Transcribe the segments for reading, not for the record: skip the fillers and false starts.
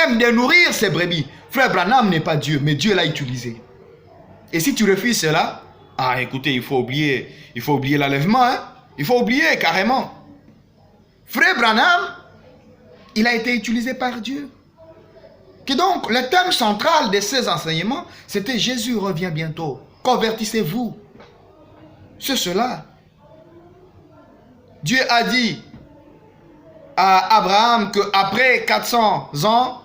même de nourrir ses brebis. Frère Branham n'est pas Dieu, mais Dieu l'a utilisé. Et si tu refuses cela, ah écoutez, il faut oublier l'enlèvement, hein? Il faut oublier carrément. Frère Branham, il a été utilisé par Dieu. Et donc, le thème central de ces enseignements, c'était Jésus revient bientôt. Convertissez-vous. C'est cela. Dieu a dit à Abraham qu'après 400 ans,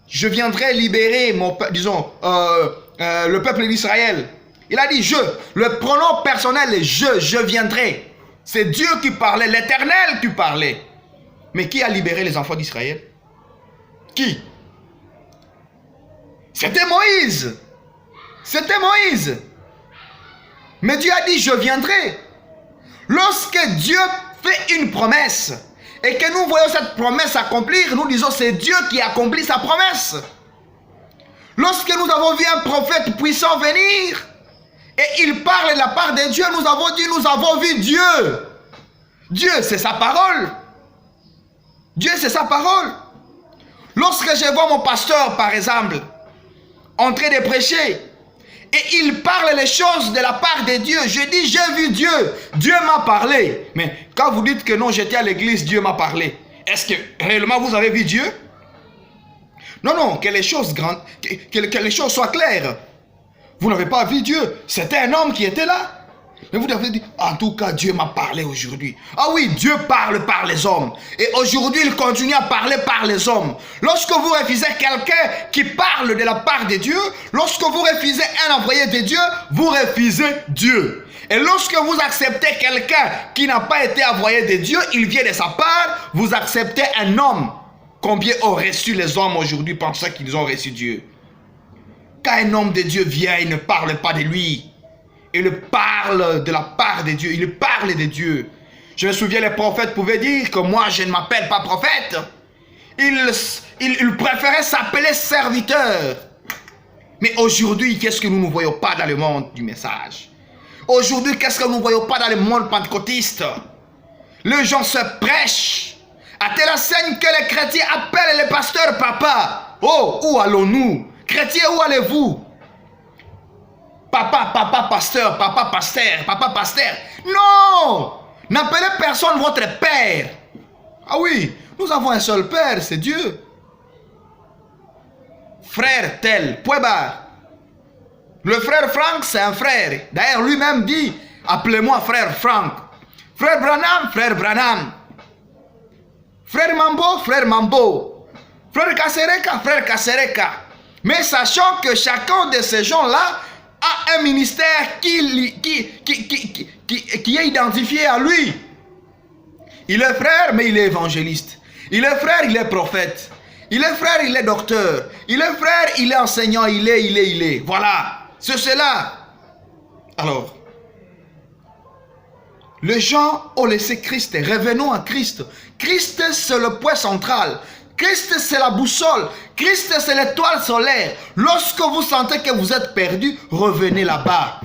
je viendrai libérer le peuple d'Israël. Il a dit je. Le pronom personnel est je viendrai. C'est Dieu qui parlait, l'Éternel qui parlait. Mais qui a libéré les enfants d'Israël? Qui? C'était Moïse. C'était Moïse. Mais Dieu a dit je viendrai. Lorsque Dieu fait une promesse et que nous voyons cette promesse accomplir, nous disons c'est Dieu qui accomplit sa promesse. Lorsque nous avons vu un prophète puissant venir et il parle de la part de Dieu, nous avons dit nous avons vu Dieu. Dieu c'est sa parole. Dieu c'est sa parole. Lorsque je vois mon pasteur par exemple en train de prêcher et il parle les choses de la part de Dieu, je dis j'ai vu Dieu, Dieu m'a parlé. Mais quand vous dites que non, j'étais à l'église, Dieu m'a parlé, est-ce que réellement vous avez vu Dieu? Non, non, que les choses grandes, que les choses soient claires. Vous n'avez pas vu Dieu, c'était un homme qui était là. Mais vous avez dit, en tout cas, Dieu m'a parlé aujourd'hui. Ah oui, Dieu parle par les hommes. Et aujourd'hui, il continue à parler par les hommes. Lorsque vous refusez quelqu'un qui parle de la part de Dieu, lorsque vous refusez un envoyé de Dieu, vous refusez Dieu. Et lorsque vous acceptez quelqu'un qui n'a pas été envoyé de Dieu, il vient de sa part, vous acceptez un homme. Combien ont reçu les hommes aujourd'hui pensant qu'ils ont reçu Dieu? Quand un homme de Dieu vient, il ne parle pas de lui. Il parle de la part de Dieu. Il parle de Dieu. Je me souviens, les prophètes pouvaient dire que moi, je ne m'appelle pas prophète. Ils préféraient s'appeler serviteur. Mais aujourd'hui, qu'est-ce que nous ne voyons pas dans le monde du message? Aujourd'hui, qu'est-ce que nous ne voyons pas dans le monde pentecôtiste? Les gens se prêchent à telle enseigne que les chrétiens appellent les pasteurs papa. Oh, où allons-nous? Chrétiens, où allez-vous? Papa pasteur, papa pasteur, papa pasteur. Non! N'appelez personne votre père. Ah oui, nous avons un seul père, c'est Dieu. Frère tel, point barre. Le frère Franck, c'est un frère. D'ailleurs, lui-même dit, appelez-moi frère Franck. Frère Branham, frère Branham. Frère Mambo, frère Mambo. Frère Kasereka, frère Kasereka. Mais sachant que chacun de ces gens-là a un ministère qui est identifié à lui. Il est frère, mais il est évangéliste. Il est frère, il est prophète. Il est frère, il est docteur. Il est frère, il est enseignant. Il est. Voilà, c'est cela. Alors, les gens ont laissé Christ. Revenons à Christ. Christ, c'est le point central. Christ, c'est la boussole. Christ, c'est l'étoile solaire. Lorsque vous sentez que vous êtes perdu, revenez là-bas.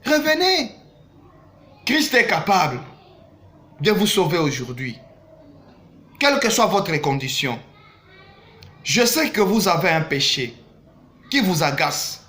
Revenez. Christ est capable de vous sauver aujourd'hui. Quelle que soit votre condition. Je sais que vous avez un péché qui vous agace.